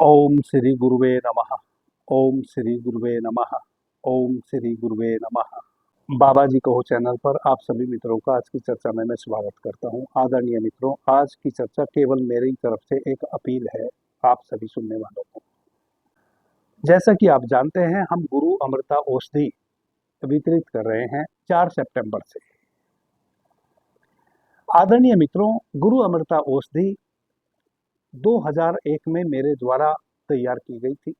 ओम श्री गुरुवे नमः। ओम श्री गुरुवे नमः। ओम श्री गुरुवे नमः। बाबा जी कहो चैनल पर आप सभी मित्रों का आज की चर्चा में मैं स्वागत करता हूं। आदरणीय मित्रों, आज की चर्चा केवल मेरी तरफ से एक अपील है आप सभी सुनने वालों को। जैसा कि आप जानते हैं, हम गुरु अमृता औषधि वितरित कर रहे हैं 4 सितंबर से। आदरणीय मित्रों, गुरु अमृता औषधि 2001 में मेरे द्वारा तैयार की गई थी।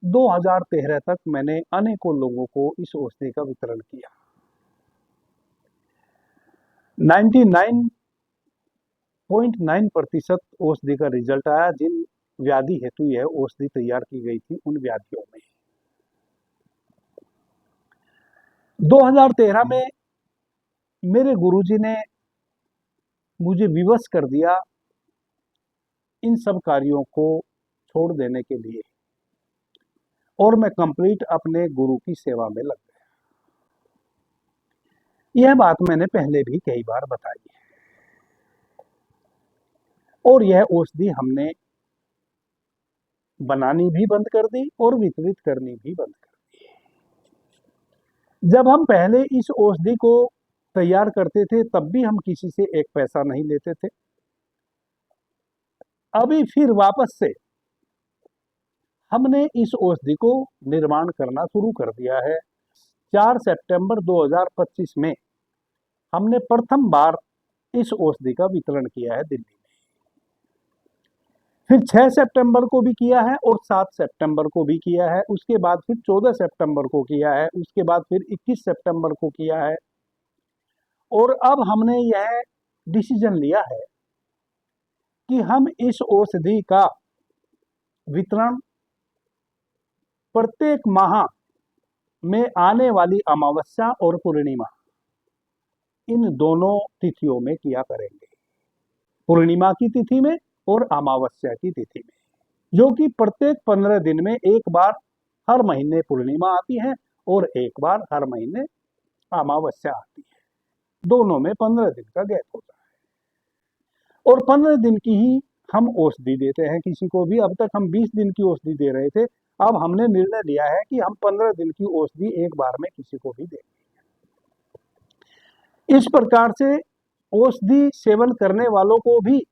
2013 तक मैंने अनेकों लोगों को इस औषधि का वितरण किया। 99.9% औषधि का रिजल्ट आया। जिन व्याधि हेतु यह औषधि तैयार की गई थी उन व्याधियों में 2013 में मेरे गुरुजी ने मुझे विवश कर दिया इन सब कार्यों को छोड़ देने के लिए, और मैं कंप्लीट अपने गुरु की सेवा में लग गया। यह बात मैंने पहले भी कई बार बताई है, और यह औषधि हमने बनानी भी बंद कर दी और वितरित करनी भी बंद कर दी। जब हम पहले इस औषधि को तैयार करते थे तब भी हम किसी से एक पैसा नहीं लेते थे। अभी फिर वापस से हमने इस औषधि को निर्माण करना शुरू कर दिया है। 4 सितंबर 2025 में हमने प्रथम बार इस औषधि का वितरण किया है दिल्ली में। फिर 6 सितंबर को भी किया है और 7 सितंबर को भी किया है। उसके बाद फिर 14 सितंबर को किया है। उसके बाद फिर 21 सितंबर को किया है। और अब हमने यह डिसीजन लिया है कि हम इस औषधि का वितरण प्रत्येक माह में आने वाली अमावस्या और पूर्णिमा, इन दोनों तिथियों में किया करेंगे। पूर्णिमा की तिथि में और अमावस्या की तिथि में, जो कि प्रत्येक 15 दिन में एक बार हर महीने पूर्णिमा आती है और एक बार हर महीने अमावस्या आती है। दोनों में 15 दिन का गैप होता है, और 15 दिन की ही हम औषधि देते हैं किसी को भी। अब तक हम 20 दिन की औषधि दे रहे थे, अब हमने निर्णय लिया है कि हम 15 दिन की औषधि एक बार में किसी को भी देंगे। इस प्रकार से औषधि सेवन करने वालों को भी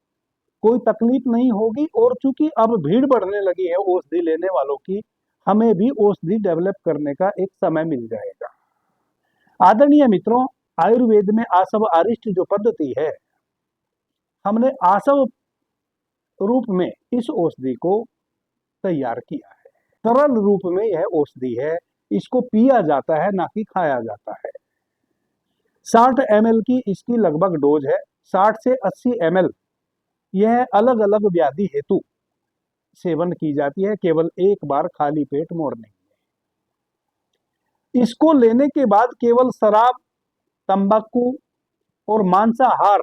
कोई तकलीफ नहीं होगी, और चूंकि अब भीड़ बढ़ने लगी है औषधि लेने वालों की, हमें भी औषधि डेवलप करने का एक समय मिल जाएगा। आदरणीय मित्रों, आयुर्वेद में आसव अरिष्ट जो पद्धति है, हमने आसव रूप में इस औषधि को तैयार किया है। तरल रूप में यह औषधि है, इसको पिया जाता है, ना कि खाया जाता है। 60 ml की इसकी लगभग डोज है। 60 से 80 ml यह अलग अलग व्याधि हेतु सेवन की जाती है, केवल एक बार खाली पेट मॉर्निंग में। इसको लेने के बाद केवल शराब, तंबाकू और मांसाहार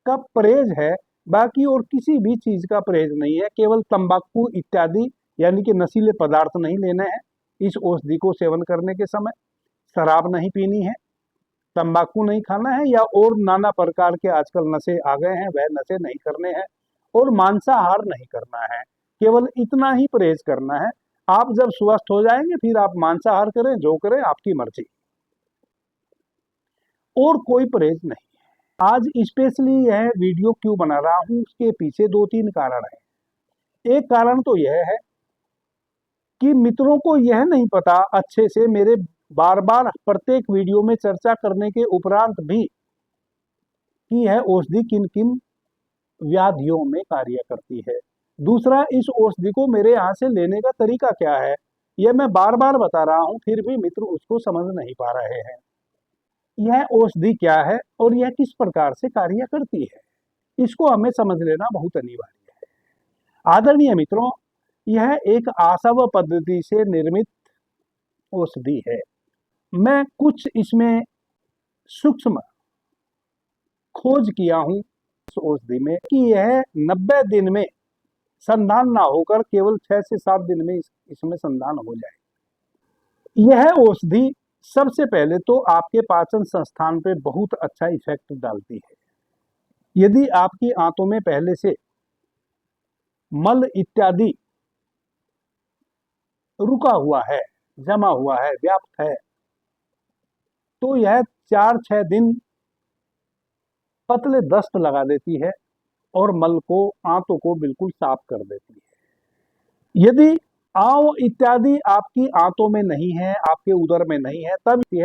का परहेज है, बाकी और किसी भी चीज का परहेज नहीं है। केवल तंबाकू इत्यादि यानी कि नशीले पदार्थ नहीं लेने हैं इस औषधि को सेवन करने के समय। शराब नहीं पीनी है, तंबाकू नहीं खाना है, या और नाना प्रकार के आजकल नशे आ गए हैं वह नशे नहीं करने हैं, और मांसाहार नहीं करना है। केवल इतना ही परहेज करना है। आप जब स्वस्थ हो जाएंगे फिर आप मांसाहार करें, जो करें आपकी मर्जी, और कोई परहेज नहीं। आज स्पेशली यह वीडियो क्यों बना रहा हूं, उसके पीछे 2-3 कारण है। एक कारण तो यह है कि मित्रों को यह नहीं पता अच्छे से, मेरे बार बार प्रत्येक वीडियो में चर्चा करने के उपरांत भी, कि यह औषधि किन किन व्याधियों में कार्य करती है। दूसरा, इस औषधि को मेरे यहाँ से लेने का तरीका क्या है, यह मैं बार बार बता रहा हूं, फिर भी मित्र उसको समझ नहीं पा रहे हैं। यह औषधि क्या है और यह किस प्रकार से कार्य करती है, इसको हमें समझ लेना बहुत अनिवार्य है। आदरणीय मित्रों, यह एक आसव पद्धति से निर्मित औषधि है। मैं कुछ इसमें सूक्ष्म खोज किया हूं इस औषधि में, कि यह 90 दिन में संधान ना होकर केवल 6 से 7 दिन में इसमें संधान हो जाए। यह औषधि सबसे पहले तो आपके पाचन संस्थान पे बहुत अच्छा इफेक्ट डालती है। यदि आपकी आंतों में पहले से मल इत्यादि रुका हुआ है, जमा हुआ है, व्याप्त है, तो यह 4-6 दिन पतले दस्त लगा देती है और मल को, आंतों को बिल्कुल साफ कर देती है। यदि आंव इत्यादि आपकी आंतों में नहीं है, आपके उदर में नहीं है,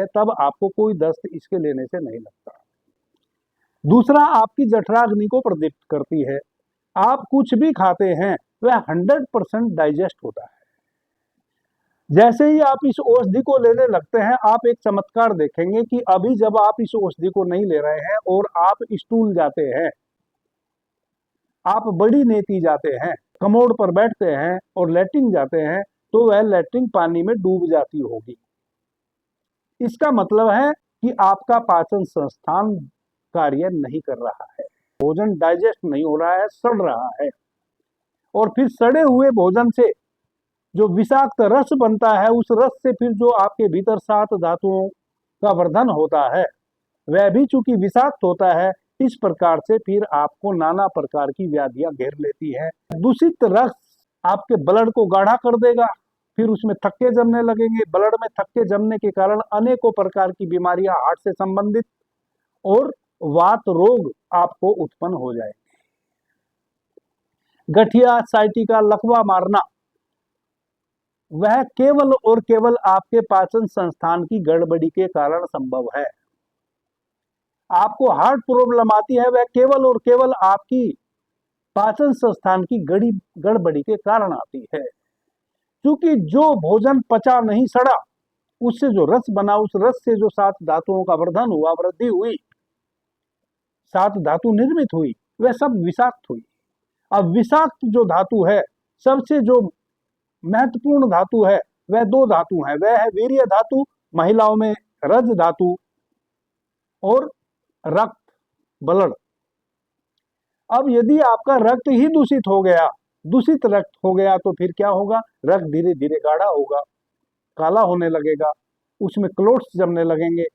तब आपको कोई दस्त इसके लेने से नहीं लगता। दूसरा, आपकी जठराग्नि को प्रदीप्त करती है। आप कुछ भी खाते हैं वह 100% डाइजेस्ट होता है। जैसे ही आप इस औषधि को लेने लगते हैं, आप एक चमत्कार देखेंगे कि अभी जब आप इस औषधि को नहीं ले रहे हैं और आप स्टूल जाते हैं, आप बड़ी नेति जाते हैं, कमोड पर बैठते हैं और लैट्रिन जाते हैं, तो वह लैट्रिन पानी में डूब जाती होगी। इसका मतलब है कि आपका पाचन संस्थान कार्य नहीं कर रहा है, भोजन डाइजेस्ट नहीं हो रहा है, सड़ रहा है। और फिर सड़े हुए भोजन से जो विषाक्त रस बनता है, उस रस से फिर जो आपके भीतर 7 धातुओं का वर्धन होता है, वह भी चूंकि विषाक्त होता है, इस प्रकार से फिर आपको नाना प्रकार की व्याधियां घेर लेती है। दूषित रस आपके ब्लड को गाढ़ा कर देगा, फिर उसमें थक्के जमने लगेंगे। ब्लड में थक्के जमने के कारण अनेकों प्रकार की बीमारियां हार्ट से संबंधित और वात रोग आपको उत्पन्न हो जाएंगे। गठिया, साइटिका, लकवा मारना, वह केवल और केवल आपके पाचन संस्थान की गड़बड़ी के कारण संभव है। आपको हार्ट प्रॉब्लम आती है, वह केवल और केवल आपकी पाचन संस्थान की गड़बड़ी के कारण आती है। क्योंकि जो भोजन पचा नहीं, सड़ा, उससे जो रस बना, उस रस से जो 7 धातुओं का वर्धन हुआ, वृद्धि हुई, 7 धातु निर्मित हुई, वह सब विषाक्त हुई। अब विषाक्त जो धातु है, सबसे जो महत्वपूर्ण धातु है, वह 2 धातु है। वह है वीर्य धातु, महिलाओं में रज धातु, और रक्त, ब्लड। अब यदि आपका रक्त ही दूषित हो गया, दूषित रक्त हो गया, तो फिर क्या होगा? रक्त धीरे धीरे गाढ़ा होगा, काला होने लगेगा, उसमें क्लोट्स जमने लगेंगे,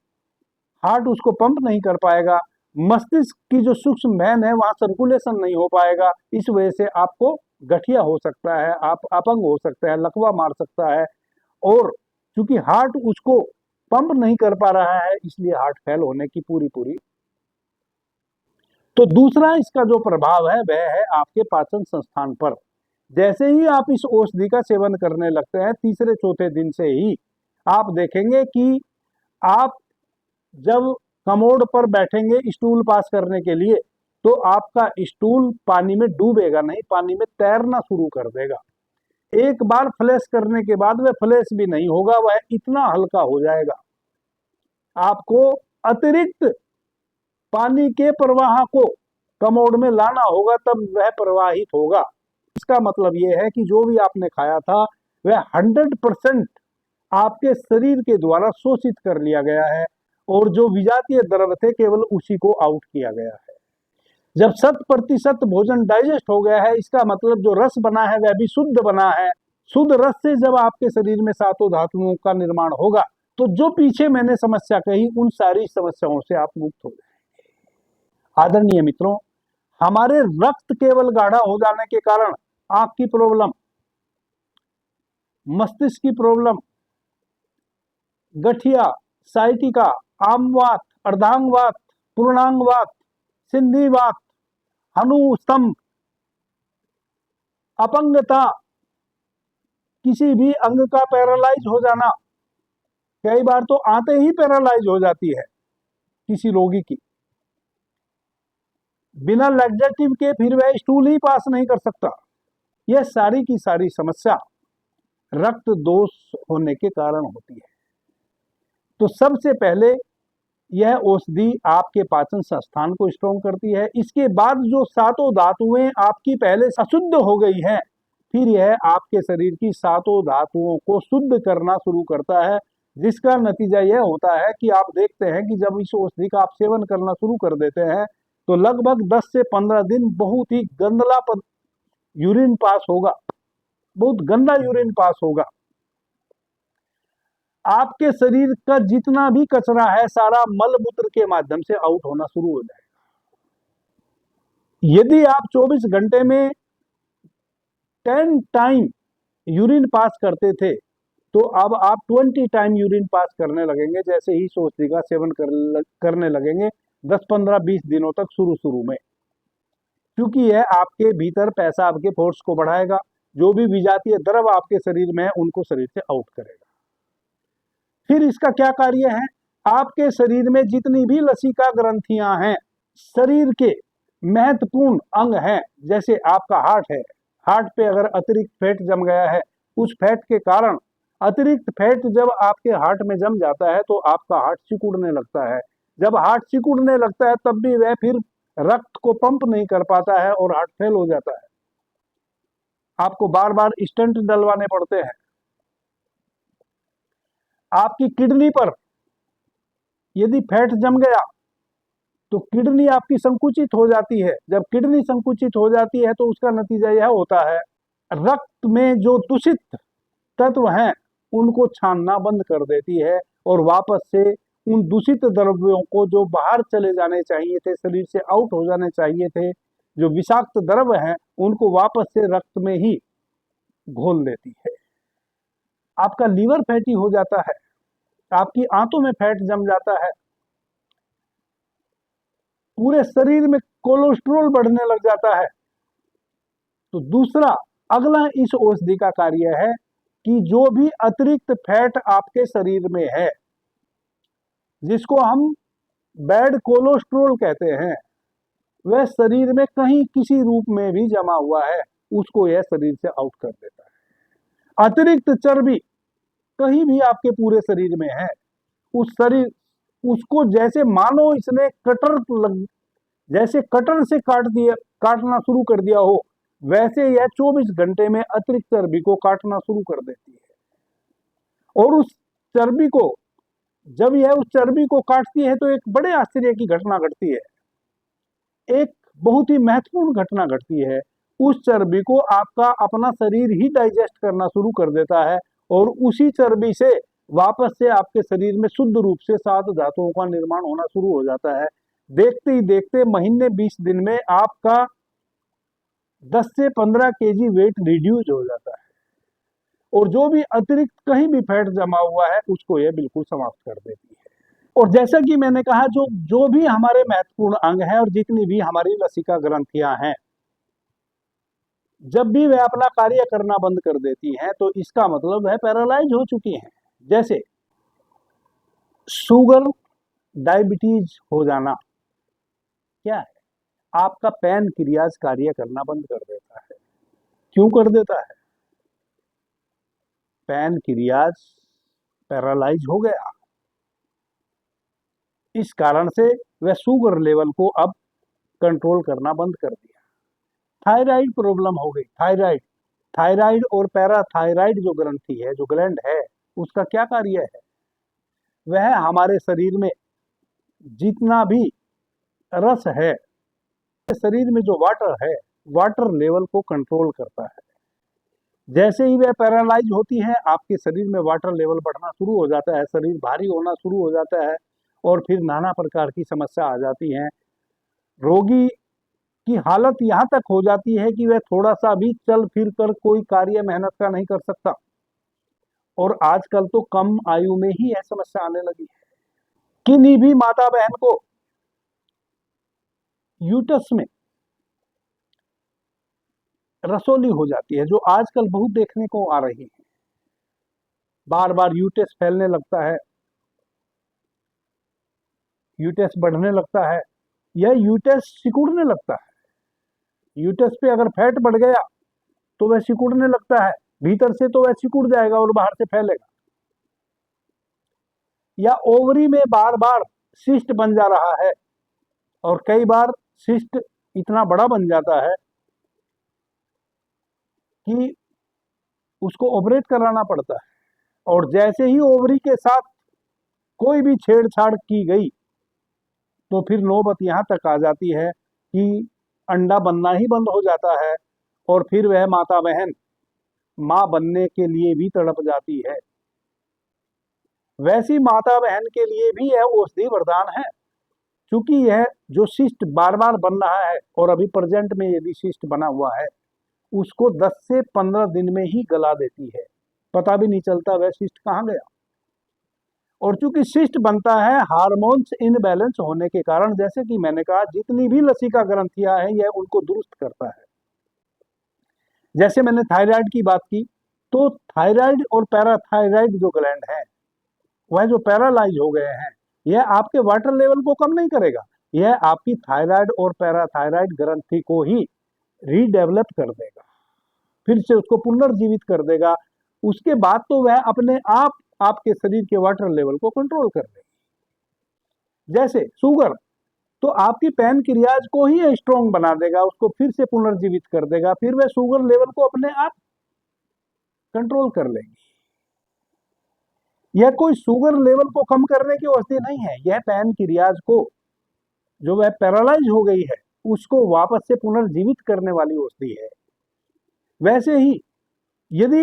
हार्ट उसको पंप नहीं कर पाएगा, मस्तिष्क की जो सूक्ष्म वैन है वहां सर्कुलेशन नहीं हो पाएगा। इस वजह से आपको गठिया हो सकता है, आप अपंग हो सकता है, लकवा मार सकता है। और क्योंकि हार्ट उसको पंप नहीं कर पा रहा है, इसलिए हार्ट फेल होने की पूरी। तो दूसरा इसका जो प्रभाव है वह है आपके पाचन संस्थान पर। जैसे ही आप इस औषधि का सेवन करने लगते हैं, तीसरे चौथे दिन से ही आप देखेंगे कि आप जब कमोड पर बैठेंगे स्टूल पास करने के लिए, तो आपका स्टूल पानी में डूबेगा नहीं, पानी में तैरना शुरू कर देगा। एक बार फ्लैश करने के बाद वह फ्लैश भी नहीं होगा, वह इतना हल्का हो जाएगा। आपको अतिरिक्त पानी के प्रवाह को कमोड में लाना होगा, तब वह प्रवाहित होगा। इसका मतलब यह है कि जो भी आपने खाया था वह 100% आपके शरीर के द्वारा शोषित कर लिया गया है, और जो विजातीय द्रव्य थे केवल उसी को आउट किया गया है। जब 100% भोजन डाइजेस्ट हो गया है, इसका मतलब जो रस बना है वह भी शुद्ध बना है। शुद्ध रस से जब आपके शरीर में 7 धातुओं का निर्माण होगा, तो जो पीछे मैंने समस्या कही, उन सारी समस्याओं से आप मुक्त हो जाएंगे। आदरणीय मित्रों, हमारे रक्त केवल गाढ़ा हो जाने के कारण आंख की प्रॉब्लम, मस्तिष्क की प्रॉब्लम, गठिया, साइटिका, आमवात, अर्धांगवात, पूर्णांगवात, सिंधिवात, हनुस्तंभ, अपंगता, किसी भी अंग का पैरालाइज हो जाना, कई बार तो आते ही पैरालाइज हो जाती है किसी रोगी की, बिना लैक्सेटिव के फिर वह स्टूल ही पास नहीं कर सकता। यह सारी की सारी समस्या रक्त दोष होने के कारण होती है। तो सबसे पहले यह औषधि आपके पाचन संस्थान को स्ट्रॉन्ग करती है। इसके बाद जो 7 धातुएं आपकी पहले अशुद्ध हो गई हैं, फिर यह आपके शरीर की 7 धातुओं को शुद्ध करना शुरू करता है, जिसका नतीजा यह होता है कि आप देखते हैं कि जब इस औषधि का आप सेवन करना शुरू कर देते हैं, तो लगभग 10 से 15 दिन बहुत ही गंदला यूरिन पास होगा, बहुत गंदा यूरिन पास होगा। आपके शरीर का जितना भी कचरा है, सारा मल मूत्र के माध्यम से आउट होना शुरू हो जाएगा। यदि आप 24 घंटे में 10 टाइम यूरिन पास करते थे तो अब आप 20 टाइम यूरिन पास करने लगेंगे जैसे ही सोचती का सेवन करने लगेंगे 10-15-20 दिनों तक शुरू में, क्योंकि यह आपके भीतर पेशाब के फोर्स को बढ़ाएगा, जो भी विजातीय द्रव आपके शरीर में है उनको शरीर से आउट करेगा। फिर इसका क्या कार्य है, आपके शरीर में जितनी भी लसिका ग्रंथियां हैं, शरीर के महत्वपूर्ण अंग हैं, जैसे आपका हार्ट है, हार्ट पे अगर अतिरिक्त फैट जम गया है, उस फैट के कारण अतिरिक्त फैट जब आपके हार्ट में जम जाता है तो आपका हार्ट सिकुड़ने लगता है। जब हार्ट सिकुड़ने लगता है तब भी वह फिर रक्त को पंप नहीं कर पाता है और हार्ट फेल हो जाता है। आपको बार बार स्टंट डलवाने पड़ते हैं। आपकी किडनी पर यदि फैट जम गया तो किडनी आपकी संकुचित हो जाती है। जब किडनी संकुचित हो जाती है तो उसका नतीजा यह होता है, रक्त में जो दूषित तत्व हैं उनको छानना बंद कर देती है और वापस से उन दूषित द्रव्यों को जो बाहर चले जाने चाहिए थे, शरीर से आउट हो जाने चाहिए थे, जो विषाक्त द्रव्य हैं उनको वापस से रक्त में ही घोल देती है। आपका लीवर फैटी हो जाता है, आपकी आंतों में फैट जम जाता है, पूरे शरीर में कोलेस्ट्रॉल बढ़ने लग जाता है। तो दूसरा अगला इस औषधि का कार्य है कि जो भी अतिरिक्त फैट आपके शरीर में है, जिसको हम बैड कोलेस्ट्रॉल कहते हैं, वह शरीर में कहीं किसी रूप में भी जमा हुआ है, उसको यह शरीर से आउट कर देता है। अतिरिक्त चर्बी कहीं भी आपके पूरे शरीर में है, उसको जैसे मानो इसने जैसे कटर से काटना शुरू कर दिया हो, वैसे यह 24 घंटे में अतिरिक्त चर्बी को काटना शुरू कर देती है। और उस चर्बी को जब यह उस चर्बी को काटती है तो एक बड़े आश्चर्य की घटना घटती है, एक बहुत ही महत्वपूर्ण घटना घटती है। उस चर्बी को आपका अपना शरीर ही डाइजेस्ट करना शुरू कर देता है और उसी चर्बी से वापस से आपके शरीर में शुद्ध रूप से 7 धातुओं का निर्माण होना शुरू हो जाता है। देखते ही देखते महीने 20 दिन में आपका 10 से 15 केजी वेट रिड्यूस हो जाता है और जो भी अतिरिक्त कहीं भी फैट जमा हुआ है उसको यह बिल्कुल समाप्त कर देती है। और जैसा कि मैंने कहा, जो भी हमारे महत्वपूर्ण अंग हैं और जितनी भी हमारी लसिका ग्रंथियां हैं, जब भी वे अपना कार्य करना बंद कर देती हैं तो इसका मतलब वह पैरालाइज हो चुकी हैं। जैसे शुगर, डायबिटीज हो जाना क्या है, आपका पैनक्रियाज कार्य करना बंद कर देता है। क्यों कर देता है? पैनक्रियाज पैरालाइज हो गया, इस कारण से वह शुगर लेवल को अब कंट्रोल करना बंद कर दिया। थायराइड प्रॉब्लम हो गई। थायराइड और पैराथायराइड जो ग्रंथि है, जो ग्लैंड है, उसका क्या कार्य है? वह हमारे शरीर में जितना भी रस है, शरीर में जो वाटर है, वाटर लेवल को कंट्रोल करता है। जैसे ही वह पैरालाइज होती है, आपके शरीर में वाटर लेवल बढ़ना शुरू हो जाता है, शरीर भारी होना शुरू हो जाता है और फिर नाना प्रकार की समस्या आ जाती है। रोगी की हालत यहाँ तक हो जाती है कि वह थोड़ा सा भी चल फिर कर कोई कार्य मेहनत का नहीं कर सकता। और आजकल तो कम आयु में ही यह समस्या आने लगी है। किन्हीं भी माता बहन को यूटस में रसोली हो जाती है, जो आजकल बहुत देखने को आ रही है। बार बार यूटस फैलने लगता है, यूटस बढ़ने लगता है, यह यूटस सिकुड़ने लगता है। यूटस पे अगर फैट बढ़ गया तो वह सिकुड़ने लगता है, भीतर से तो वह सिकुड़ जाएगा और बाहर से फैलेगा। या ओवरी में बार बार सिस्ट बन जा रहा है और कई बार सिस्ट इतना बड़ा बन जाता है कि उसको ऑपरेट कराना पड़ता है। और जैसे ही ओवरी के साथ कोई भी छेड़छाड़ की गई तो फिर नौबत यहाँ तक आ जाती है कि अंडा बनना ही बंद हो जाता है और फिर वह माता बहन मां बनने के लिए भी तड़प जाती है। वैसी माता बहन के लिए भी यह औषधि वरदान है, क्योंकि यह जो सिस्ट बार बार बन रहा है और अभी प्रेजेंट में यदि सिस्ट बना हुआ है उसको 10 से 15 दिन में ही गला देती है, पता भी नहीं चलता वह शिस्ट कहाँ गया। और चूंकि शिस्ट बनता है हार्मोन्स इनबैलेंस होने के कारण, जैसे कि मैंने कहा जितनी भी लसिका ग्रंथियां हैं यह उनको दुरुस्त करता है। जैसे मैंने थायराइड की बात की, तो थायराइड और पैराथायराइड जो ग्लैंड है वह जो पैरालाइज हो गए हैं, यह आपके वाटर लेवल को कम नहीं करेगा, यह आपकी थायराइड और पैराथायराइड ग्रंथि को ही रीडेवलप कर देगा, फिर से उसको पुनर्जीवित कर देगा। उसके बाद तो वह अपने आप आपके शरीर के वाटर लेवल को कंट्रोल कर देगी। जैसे शुगर, तो आपकी पैनक्रियाज को ही स्ट्रॉन्ग बना देगा, उसको फिर से पुनर्जीवित कर देगा, फिर वह शुगर लेवल को अपने आप कंट्रोल कर लेगी। यह कोई शुगर लेवल को कम करने की औषधि नहीं है, यह पैनक्रियाज को जो वह पैरालाइज हो गई है उसको वापस से पुनर्जीवित करने वाली औषधि है। वैसे ही यदि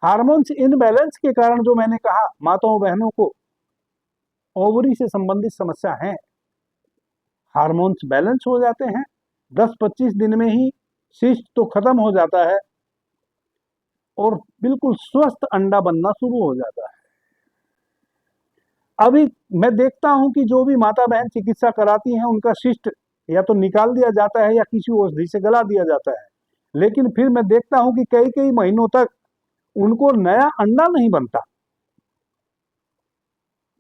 हार्मोन्स इनबैलेंस के कारण, जो मैंने कहा माताओं बहनों को ओवरी से संबंधित समस्या है, हार्मोन्स बैलेंस हो जाते हैं, 10-25 दिन में ही सिस्ट तो खत्म हो जाता है और बिल्कुल स्वस्थ अंडा बनना शुरू हो जाता है। अभी मैं देखता हूं कि जो भी माता बहन चिकित्सा कराती हैं उनका सिस्ट या तो निकाल दिया जाता है या किसी औषधि से गला दिया जाता है, लेकिन फिर मैं देखता हूं कि कई कई महीनों तक उनको नया अंडा नहीं बनता,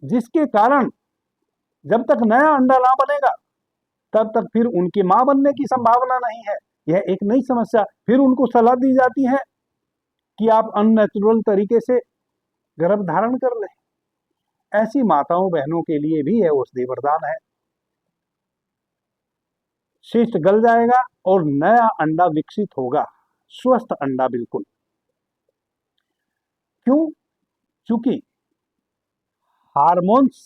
जिसके कारण जब तक नया अंडा ना बनेगा तब तक फिर उनकी मां बनने की संभावना नहीं है। यह एक नई समस्या, फिर उनको सलाह दी जाती है कि आप अननेचुरल तरीके से गर्भ धारण कर लें। ऐसी माताओं बहनों के लिए भी यह औषधि वरदान है। शिष्ट गल जाएगा और नया अंडा विकसित होगा, स्वस्थ अंडा बिल्कुल। क्यों? क्योंकि हार्मोन्स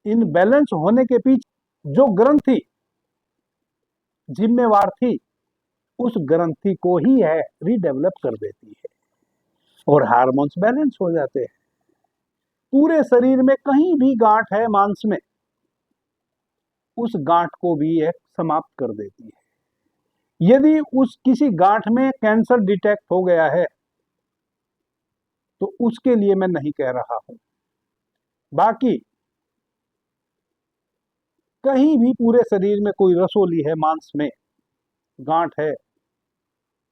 इनबैलेंस होने के पीछे जो ग्रंथि जिम्मेवार थी, उस ग्रंथि को ही है रीडेवलप कर देती है और हार्मोन्स बैलेंस हो जाते हैं। पूरे शरीर में कहीं भी गांठ है मांस में, उस गांठ को भी यह समाप्त कर देती है। यदि उस किसी गांठ में कैंसर डिटेक्ट हो गया है तो उसके लिए मैं नहीं कह रहा हूं, बाकी कहीं भी पूरे शरीर में कोई रसोली है, मांस में गांठ है,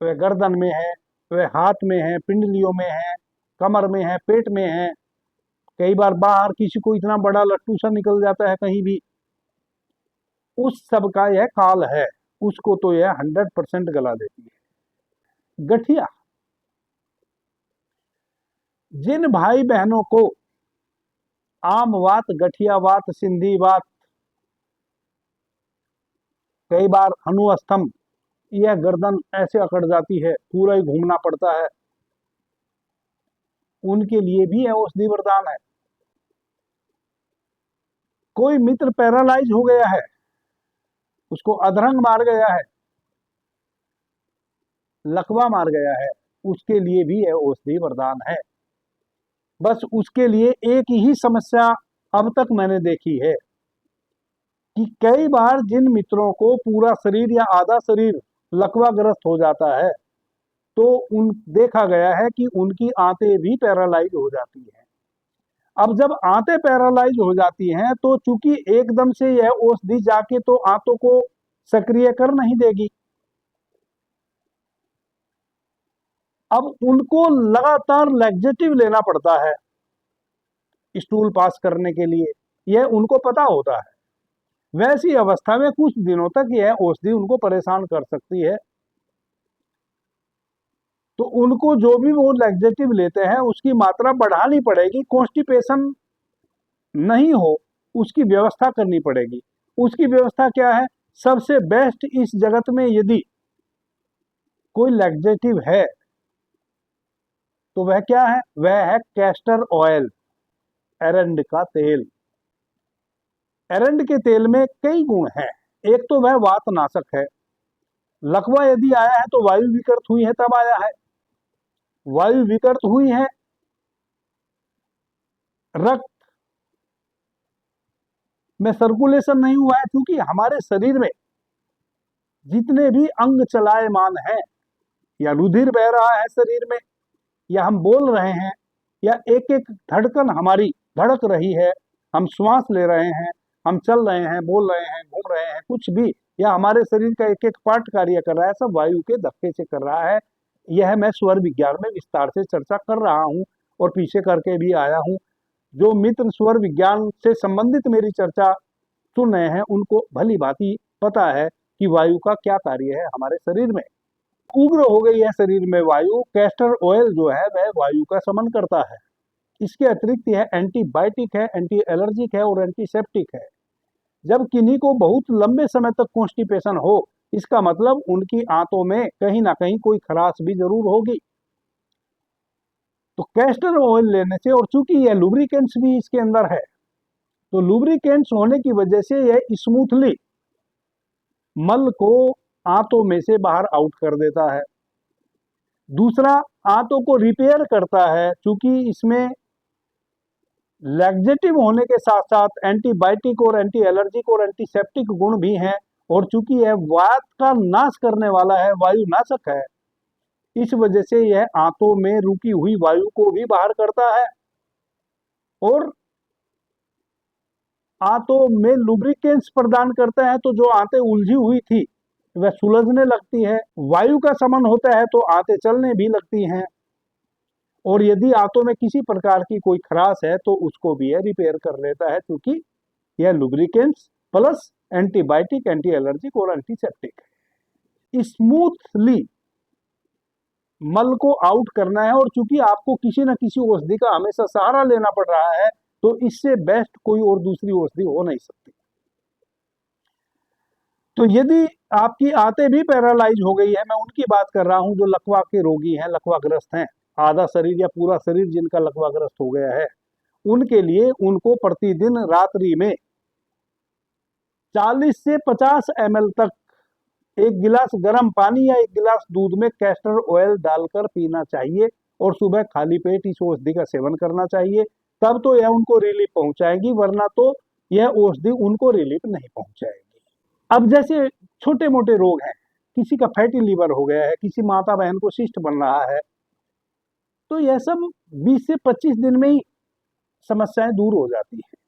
वह गर्दन में है, वह हाथ में है, पिंडलियों में है, कमर में है, पेट में है, कई बार बाहर किसी को इतना बड़ा लट्टू सा निकल जाता है कहीं भी, उस सब का यह काल है, उसको तो यह 100% गला देती है। गठिया, जिन भाई बहनों को आम वात, गठिया वात, सिंधी वात, कई बार अनुस्तंभ, यह गर्दन ऐसे अकड़ जाती है, पूरा ही घूमना पड़ता है, उनके लिए भी यह औषधि वरदान है। कोई मित्र पैरालाइज हो गया है, उसको अधरंग मार गया है, लकवा मार गया है, उसके लिए भी यह औषधि वरदान है। बस उसके लिए एक ही समस्या अब तक मैंने देखी है कि कई बार जिन मित्रों को पूरा शरीर या आधा शरीर लकवाग्रस्त हो जाता है, तो उन देखा गया है कि उनकी आंतें भी पैरालाइज हो जाती हैं। अब जब आंतें पैरालाइज हो जाती हैं तो चूंकि एकदम से यह औषधि जाके तो आंतों को सक्रिय कर नहीं देगी, अब उनको लगातार लैक्सेटिव लेना पड़ता है स्टूल पास करने के लिए, यह उनको पता होता है। वैसी अवस्था में कुछ दिनों तक यह औषधि उनको परेशान कर सकती है, तो उनको जो भी वो लैक्सेटिव लेते हैं उसकी मात्रा बढ़ानी पड़ेगी, कॉन्स्टिपेशन नहीं हो उसकी व्यवस्था करनी पड़ेगी। उसकी व्यवस्था क्या है? सबसे बेस्ट इस जगत में यदि कोई लैक्सेटिव है तो वह क्या है? वह है कैस्टर ऑयल, एरंड का तेल। एरंड के तेल में कई गुण हैं। एक तो वह वातनाशक है, लकवा यदि आया है तो वायु विकृत हुई है तब आया है, वायु विकृत हुई है, रक्त में सर्कुलेशन नहीं हुआ है, क्योंकि हमारे शरीर में जितने भी अंग चलायमान हैं या रुधिर बह रहा है शरीर में, या हम बोल रहे हैं, या एक एक धड़कन हमारी धड़क रही है, हम श्वास ले रहे हैं, हम चल रहे हैं, बोल रहे हैं, घूम रहे हैं, कुछ भी, या हमारे शरीर का एक एक पार्ट कार्य कर रहा है, सब वायु के धक्के से कर रहा है। यह मैं स्वर विज्ञान में विस्तार से चर्चा कर रहा हूँ और पीछे करके भी आया हूँ। जो मित्र स्वर विज्ञान से संबंधित मेरी चर्चा सुन रहे हैं उनको भली भांति पता है कि वायु का क्या कार्य है हमारे शरीर में। उग्र हो गई है शरीर में वायु, कैस्टर ऑयल जो है वह वायु का शमन करता है। इसके अतिरिक्त यह एंटीबायोटिक है, एंटी एलर्जिक है और एंटीसेप्टिक है। जब किन्हीं को बहुत लंबे समय तक कॉन्स्टिपेशन हो, इसका मतलब उनकी आंतों में कहीं ना कहीं कोई खराश भी जरूर होगी। तो कैस्टर ऑयल लेने से, और चूंकि यह लुब्रिकेंट्स भी इसके अंदर है, तो लुब्रिकेंट्स होने की वजह से यह स्मूथली मल को आंतों में से बाहर आउट कर देता है। दूसरा, आंतों को रिपेयर करता है, चूंकि इसमें लैक्सेटिव होने के साथ साथ एंटीबायोटिक और एंटी एलर्जिक और एंटीसेप्टिक गुण भी हैं, और चूंकि यह वात का नाश करने वाला है, वायु नाशक है, इस वजह से यह आंतों में रुकी हुई वायु को भी बाहर करता है और आंतों में लुब्रिकेंट्स प्रदान करता है। तो जो आंतें उलझी हुई थी वह सुलझने लगती है, वायु का शमन होता है तो आंतें चलने भी लगती हैं, और यदि आंतों में किसी प्रकार की कोई खराश है तो उसको भी यह रिपेयर कर लेता है, क्योंकि यह lubricants plus antibiotic, anti allergic और एंटीसेप्टिक है। स्मूथली मल को आउट करना है, और चूंकि आपको किसी न किसी औषधि का हमेशा सहारा लेना पड़ रहा है, तो इससे बेस्ट कोई और दूसरी औषधि हो नहीं सकती। तो यदि आपकी आंतें भी पैरालाइज हो गई है, मैं उनकी बात कर रहा हूं जो लकवा के रोगी हैं, लकवाग्रस्त हैं, आधा शरीर या पूरा शरीर जिनका लकवाग्रस्त हो गया है, उनके लिए उनको प्रतिदिन रात्रि में 40 से 50 ml तक एक गिलास गर्म पानी या एक गिलास दूध में कैस्टर ऑयल डालकर पीना चाहिए, और सुबह खाली पेट इस औषधि का सेवन करना चाहिए। तब तो यह उनको रिलीफ पहुंचाएगी, वरना तो यह औषधि उनको रिलीफ नहीं पहुंचाएगी। अब जैसे छोटे मोटे रोग हैं, किसी का फैटी लीवर हो गया है, किसी माता बहन को सिस्ट बन रहा है, तो यह सब 20 से 25 दिन में ही समस्याएं दूर हो जाती है।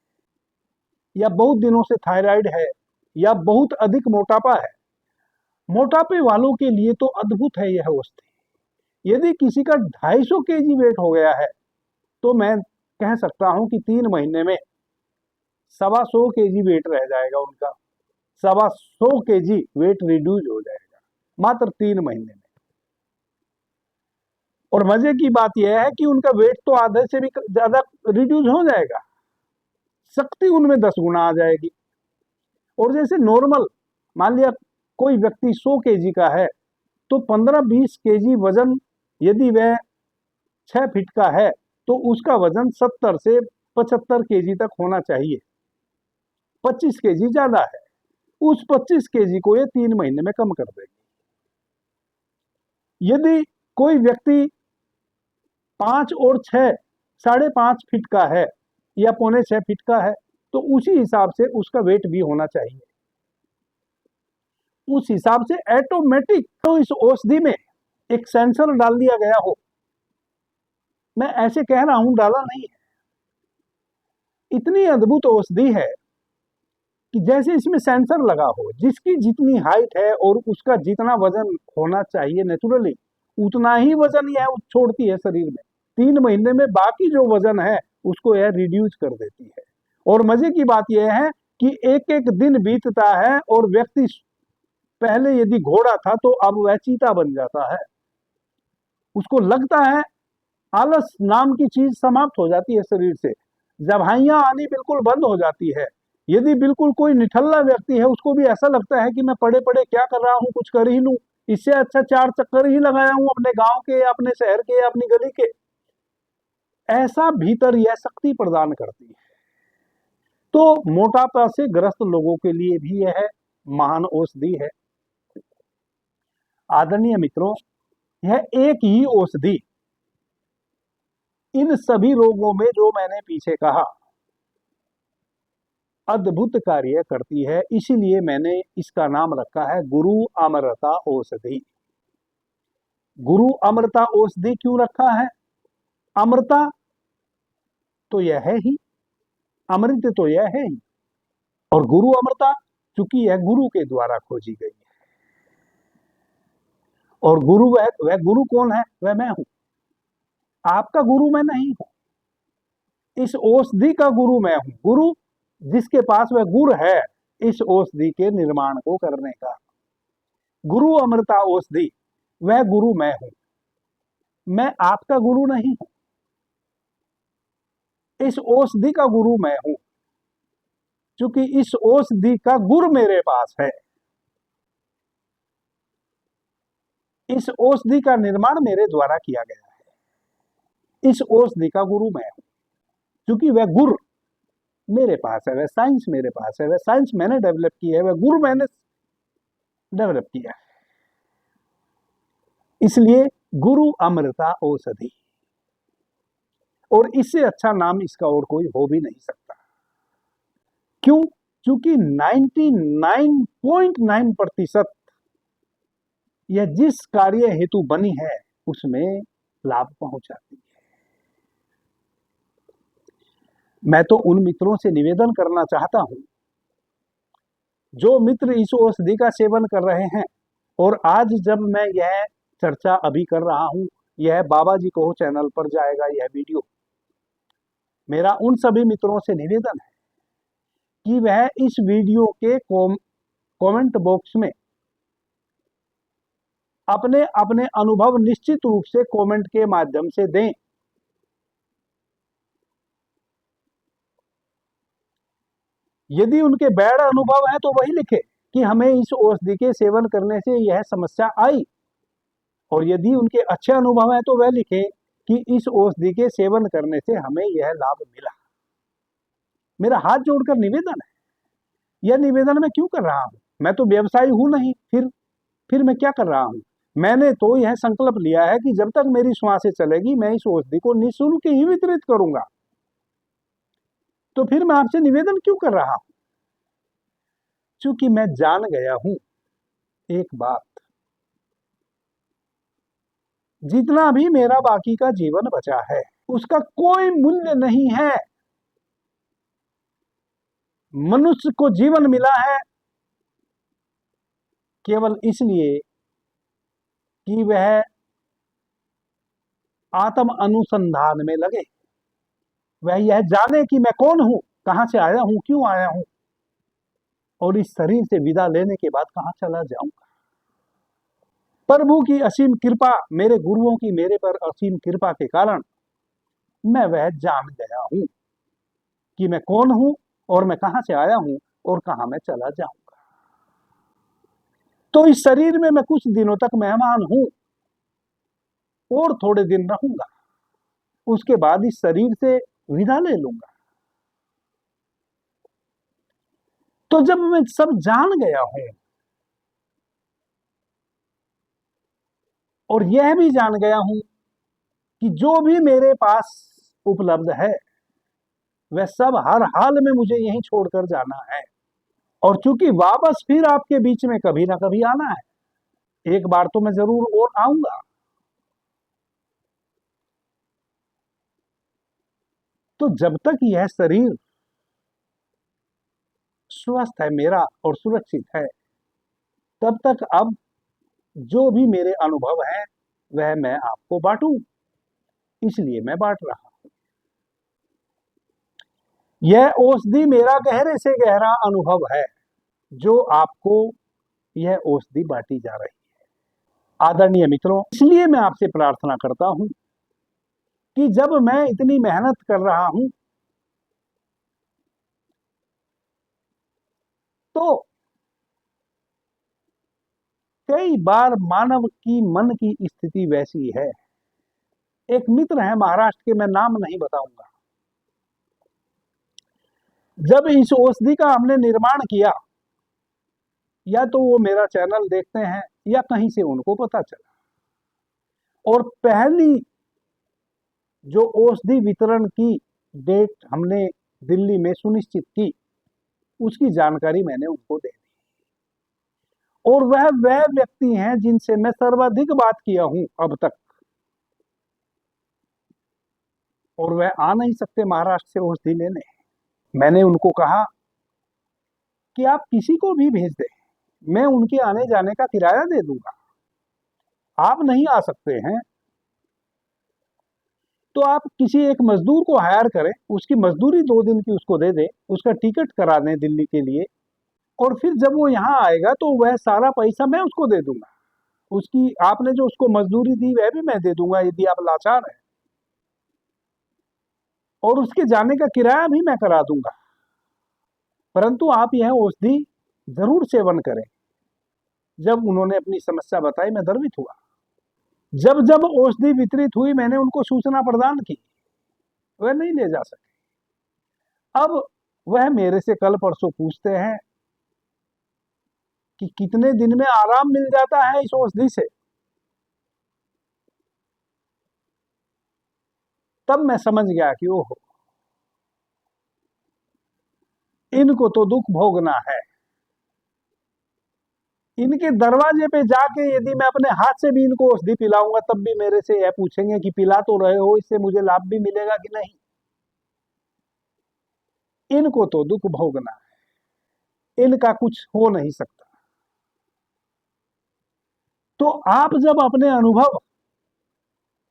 या बहुत दिनों से थायराइड है, या बहुत अधिक मोटापा है, मोटापे वालों के लिए तो अद्भुत है यह औषधि। यदि किसी का 250 kg वेट हो गया है, तो मैं कह सकता हूं कि 3 महीने में 125 kg वेट रह जाएगा उनका, 125 kg वेट रिड्यूस हो जाएगा मात्र 3 महीने में। और मजे की बात यह है कि उनका वेट तो आधे से भी ज्यादा रिड्यूस हो जाएगा, शक्ति उनमें 10 गुना आ जाएगी। और जैसे नॉर्मल मान लिया कोई व्यक्ति 100 kg का है, तो 15-20 kg वजन, यदि वह 6 फीट का है, तो उसका वजन 70 से 75 kg तक होना चाहिए। 25 kg ज्यादा है, उस 25 kg को ये 3 महीने में कम कर देगी। यदि कोई व्यक्ति 5 और 6, 5.5 फीट का है या 5.25 फीट का है, तो उसी हिसाब से उसका वेट भी होना चाहिए। उस हिसाब से ऑटोमेटिक तो इस औषधि में एक सेंसर डाल दिया गया हो, मैं ऐसे कह रहा हूं, डाला नहीं है। इतनी अद्भुत औषधि है कि जैसे इसमें सेंसर लगा हो, जिसकी जितनी हाइट है और उसका जितना वजन होना चाहिए नेचुरली, उतना ही वजन यह छोड़ती है शरीर में। 3 महीने में बाकी जो वजन है उसको यह रिड्यूस कर देती है। और मजे की बात यह है कि एक एक दिन बीतता है और व्यक्ति पहले यदि घोड़ा था तो अब वह चीता बन जाता है। उसको लगता है आलस नाम की चीज समाप्त हो जाती है शरीर से, जवाहियां आनी बिल्कुल बंद हो जाती है। यदि बिल्कुल कोई निठल्ला व्यक्ति है, उसको भी ऐसा लगता है कि मैं पड़े पड़े क्या कर रहा हूं, कुछ कर ही लूं, इससे अच्छा 4 चक्कर ही लगाया हूं अपने गांव के, अपने शहर के, अपनी गली के। ऐसा भीतर यह शक्ति प्रदान करती है। तो मोटापा से ग्रस्त लोगों के लिए भी यह महान औषधि है। आदरणीय मित्रों, यह एक ही औषधि इन सभी रोगों में जो मैंने पीछे कहा अद्भुत कार्य करती है, इसीलिए मैंने इसका नाम रखा है गुरु अमृता औषधि। गुरु अमृता औषधि क्यों रखा है? अमृता तो यह है ही, अमृत तो यह है ही, और गुरु अमृता चूंकि यह गुरु के द्वारा खोजी गई है। और गुरु वह गुरु कौन है? वह मैं हूं। आपका गुरु मैं नहीं हूं, इस औषधि का गुरु मैं हूं। गुरु जिसके पास वह गुण है इस औषधि के निर्माण को करने का। गुरु अमृता औषधि, वह गुरु मैं हूं, मैं आपका गुरु नहीं हूं। इस औषधि का गुरु मैं हूं, क्योंकि इस औषधि का गुण मेरे पास है। इस औषधि का निर्माण मेरे द्वारा किया गया है। इस औषधि का गुरु मैं हूं, क्योंकि वह गुण मेरे पास है, वह साइंस मेरे पास है, वह साइंस मैंने डेवलप की है, वह गुण मैंने डेवलप किया है। इसलिए गुरु अमृता औषधि, और इससे अच्छा नाम इसका और कोई हो भी नहीं सकता। क्यों? क्योंकि 99.9% यह जिस कार्य हेतु बनी है उसमें लाभ पहुंचाती है। मैं तो उन मित्रों से निवेदन करना चाहता हूं जो मित्र इस औषधि का सेवन कर रहे हैं, और आज जब मैं यह चर्चा अभी कर रहा हूं, यह बाबा जी को चैनल पर जाएगा यह वीडियो। मेरा उन सभी मित्रों से निवेदन है कि वह इस वीडियो के कमेंट बॉक्स में अपने अपने अनुभव निश्चित रूप से कमेंट के माध्यम से दें। यदि उनके बैड अनुभव है तो वही लिखे कि हमें इस औषधि के सेवन करने से यह समस्या आई, और यदि उनके अच्छे अनुभव है तो वह लिखे कि इस औषधि के सेवन करने से हमें यह लाभ मिला। मेरा हाथ जोड़कर निवेदन है। यह निवेदन मैं क्यों कर रहा हूं? मैं तो व्यवसायी हूं नहीं, फिर मैं क्या कर रहा हूं? मैंने तो यह संकल्प लिया है कि जब तक मेरी श्वासें चलेगी मैं इस औषधि को निःशुल्क ही वितरित करूंगा। तो फिर मैं आपसे निवेदन क्यों कर रहा हूं? क्योंकि मैं जान गया हूं एक बात, जितना भी मेरा बाकी का जीवन बचा है उसका कोई मूल्य नहीं है। मनुष्य को जीवन मिला है केवल इसलिए कि वह आत्म अनुसंधान में लगे, वह यह जाने कि मैं कौन हूं, कहां से आया हूं, क्यों आया हूं, और इस शरीर से विदा लेने के बाद कहां चला जाऊंगा। प्रभु की असीम कृपा, मेरे गुरुओं की मेरे पर असीम कृपा के कारण मैं वह जान गया हूं कि मैं कौन हूं और मैं कहां से आया हूं और कहां मैं चला जाऊंगा। तो इस शरीर में मैं कुछ दिनों तक मेहमान हूं और थोड़े दिन रहूंगा, उसके बाद इस शरीर से विदा ले लूंगा। तो जब मैं सब जान गया हूं और यह भी जान गया हूं कि जो भी मेरे पास उपलब्ध है वह सब हर हाल में मुझे यहीं छोड़कर जाना है, और चूंकि वापस फिर आपके बीच में कभी ना कभी आना है, एक बार तो मैं जरूर और आऊंगा। तो जब तक यह शरीर स्वस्थ है मेरा और सुरक्षित है, तब तक अब जो भी मेरे अनुभव है वह मैं आपको बांटूं, इसलिए मैं बांट रहा हूं। यह औषधि मेरा गहरे से गहरा अनुभव है जो आपको यह औषधि बांटी जा रही है। आदरणीय मित्रों, इसलिए मैं आपसे प्रार्थना करता हूं कि जब मैं इतनी मेहनत कर रहा हूं तो कई बार मानव की मन की स्थिति वैसी है। एक मित्र है महाराष्ट्र के, मैं नाम नहीं बताऊंगा। जब इस औषधि का हमने निर्माण किया, या तो वो मेरा चैनल देखते हैं या कहीं से उनको पता चला, और पहली जो औषधि वितरण की डेट हमने दिल्ली में सुनिश्चित की, उसकी जानकारी मैंने उनको दे दी। और वह व्यक्ति हैं जिनसे मैं सर्वाधिक बात किया हूं अब तक, और वह आ नहीं सकते महाराष्ट्र से औषधि लेने। मैंने उनको कहा कि आप किसी को भी भेज दें, मैं उनके आने जाने का किराया दे दूंगा। आप नहीं आ सकते हैं तो आप किसी एक मजदूर को हायर करें, उसकी मजदूरी 2 दिन की उसको दे दें, उसका टिकट करा दें दिल्ली के लिए, और फिर जब वो यहाँ आएगा तो वह सारा पैसा मैं उसको दे दूंगा। उसकी आपने जो उसको मजदूरी दी वह भी मैं दे दूंगा यदि आप लाचार हैं, और उसके जाने का किराया भी मैं करा दूंगा। परंतु आप यह औषधि जरूर सेवन करें। जब उन्होंने अपनी समस्या बताई मैं गर्वित हुआ। जब जब औषधि वितरित हुई मैंने उनको सूचना प्रदान की, वह नहीं ले जा सके। अब वह मेरे से कल परसों पूछते हैं कि कितने दिन में आराम मिल जाता है इस औषधि से। तब मैं समझ गया कि ओहो, इनको तो दुख भोगना है। इनके दरवाजे पे जाके यदि मैं अपने हाथ से भी इनको औषधि पिलाऊंगा तब भी मेरे से यह पूछेंगे कि पिला तो रहे हो, इससे मुझे लाभ भी मिलेगा कि नहीं। इनको तो दुख भोगना है, इनका कुछ हो नहीं सकता। तो आप जब अपने अनुभव,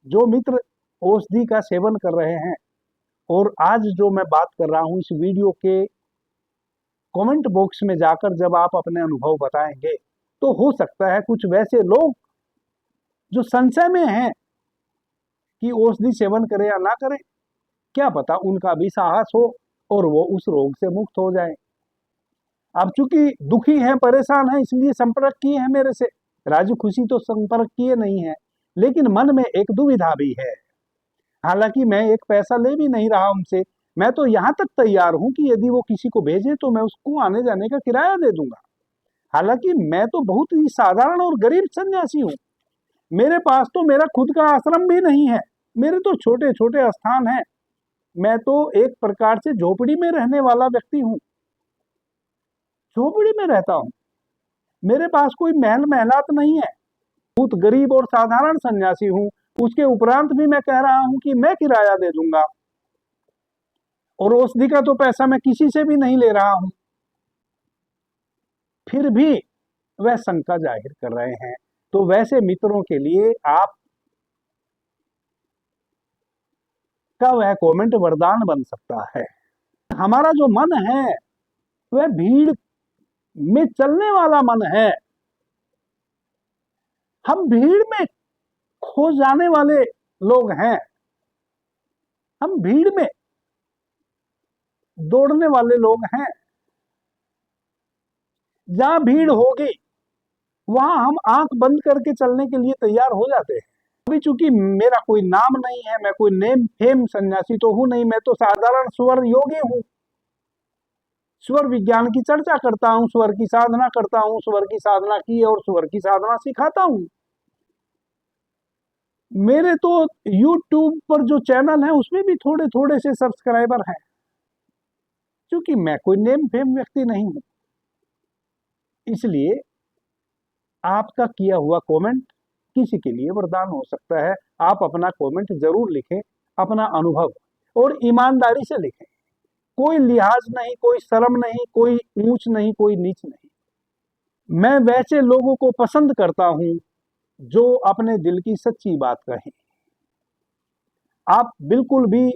जो मित्र औषधि का सेवन कर रहे हैं, और आज जो मैं बात कर रहा हूं इस वीडियो के कमेंट बॉक्स में जाकर जब आप अपने अनुभव बताएंगे तो हो सकता है कुछ वैसे लोग जो संशय में हैं कि औषधि सेवन करें या ना करें, क्या पता उनका भी साहस हो और वो उस रोग से मुक्त हो जाए। अब चूंकि दुखी हैं, परेशान हैं, इसलिए संपर्क किए हैं मेरे से, राजी खुशी तो संपर्क किए नहीं है, लेकिन मन में एक दुविधा भी है। हालांकि मैं एक पैसा ले भी नहीं रहा उनसे, मैं तो यहाँ तक तैयार हूं कि यदि वो किसी को भेजे तो मैं उसको आने जाने का किराया दे दूंगा। हालांकि मैं तो बहुत ही साधारण और गरीब सन्यासी हूँ, मेरे पास तो मेरा खुद का आश्रम भी नहीं है, मेरे तो छोटे छोटे स्थान हैं, मैं तो एक प्रकार से झोपड़ी में रहने वाला व्यक्ति हूँ, झोपड़ी में रहता हूँ, मेरे पास कोई महल महलात नहीं है, बहुत गरीब और साधारण सन्यासी हूँ। उसके उपरांत भी मैं कह रहा हूँ कि मैं किराया दे दूंगा, और औषधि का तो पैसा मैं किसी से भी नहीं ले रहा हूं। फिर भी वह शंका जाहिर कर रहे हैं। तो वैसे मित्रों के लिए आप का वह कमेंट वरदान बन सकता है। हमारा जो मन है वह भीड़ में चलने वाला मन है, हम भीड़ में खो जाने वाले लोग हैं, हम भीड़ में दौड़ने वाले लोग हैं। जहां भीड़ होगी वहां हम आंख बंद करके चलने के लिए तैयार हो जाते हैं। अभी चूंकि मेरा कोई नाम नहीं है, मैं कोई नेम फेम सन्यासी तो हूं नहीं, मैं तो साधारण स्वर योगी हूं, स्वर विज्ञान की चर्चा करता हूं, स्वर की साधना करता हूं, स्वर की साधना की और स्वर की साधना सिखाता हूं। मेरे तो YouTube पर जो चैनल है उसमें भी थोड़े थोड़े से सब्सक्राइबर हैं, क्योंकि मैं कोई नेम फेम व्यक्ति नहीं हूं। इसलिए आपका किया हुआ कमेंट किसी के लिए वरदान हो सकता है। आप अपना कमेंट जरूर लिखें, अपना अनुभव, और ईमानदारी से लिखें, कोई लिहाज नहीं, कोई शर्म नहीं, कोई ऊंच नहीं, कोई नीच नहीं। मैं वैसे लोगों को पसंद करता हूं जो अपने दिल की सच्ची बात कहें। आप बिल्कुल भी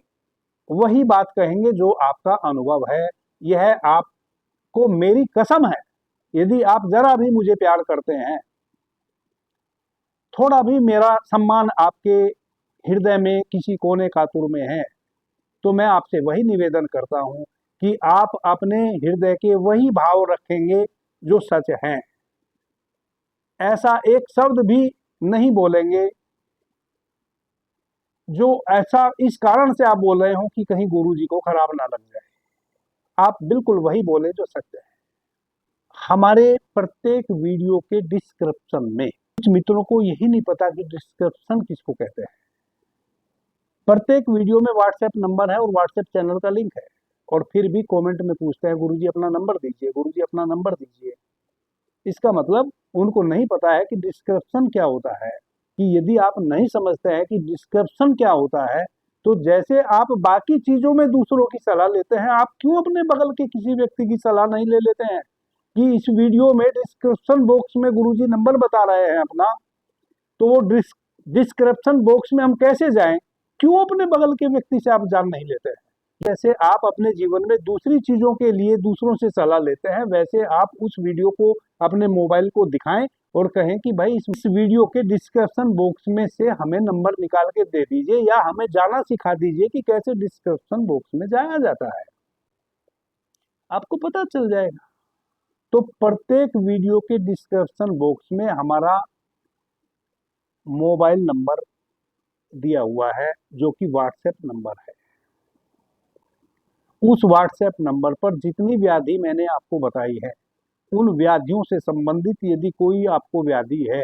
वही बात कहेंगे जो आपका अनुभव है, यह आपको मेरी कसम है। यदि आप जरा भी मुझे प्यार करते हैं, थोड़ा भी मेरा सम्मान आपके हृदय में किसी कोने कातुर में है, तो मैं आपसे वही निवेदन करता हूं कि आप अपने हृदय के वही भाव रखेंगे जो सच हैं। ऐसा एक शब्द भी नहीं बोलेंगे जो ऐसा इस कारण से आप बोल रहे हो कि कहीं गुरुजी को खराब ना लग जाए। आप बिल्कुल वही बोले जो सत्य है। हमारे प्रत्येक वीडियो के डिस्क्रिप्शन में, कुछ मित्रों को यही नहीं पता कि डिस्क्रिप्शन किसको कहते हैं। प्रत्येक वीडियो में व्हाट्सएप नंबर है और व्हाट्सएप चैनल का लिंक है, और फिर भी कमेंट में पूछते हैं गुरुजी अपना नंबर दीजिए, गुरुजी अपना नंबर दीजिए। इसका मतलब उनको नहीं पता है कि डिस्क्रिप्शन क्या होता है। कि यदि आप नहीं समझते हैं कि डिस्क्रिप्शन क्या होता है, तो जैसे आप बाकी चीजों में दूसरों की सलाह लेते हैं, आप क्यों अपने बगल के किसी व्यक्ति की सलाह नहीं ले लेते हैं कि इस वीडियो में डिस्क्रिप्शन बॉक्स में गुरुजी नंबर बता रहे हैं अपना, तो वो डिस्क्रिप्शन बॉक्स में हम कैसे जाएं? क्यों अपने बगल के व्यक्ति से आप जान नहीं लेते हैं? जैसे आप अपने जीवन में दूसरी चीजों के लिए दूसरों से सलाह लेते हैं, वैसे आप उस वीडियो को अपने मोबाइल को दिखाएं और कहें कि भाई इस वीडियो के डिस्क्रिप्शन बॉक्स में से हमें नंबर निकाल के दे दीजिए, या हमें जाना सिखा दीजिए कि कैसे डिस्क्रिप्शन बॉक्स में जाया जाता है। आपको पता चल जाएगा। तो प्रत्येक वीडियो के डिस्क्रिप्शन बॉक्स में हमारा मोबाइल नंबर दिया हुआ है, जो कि व्हाट्सएप नंबर है। उस व्हाट्सएप नंबर पर जितनी व्याधि मैंने आपको बताई है, उन व्याधियों से संबंधित यदि कोई आपको व्याधि है,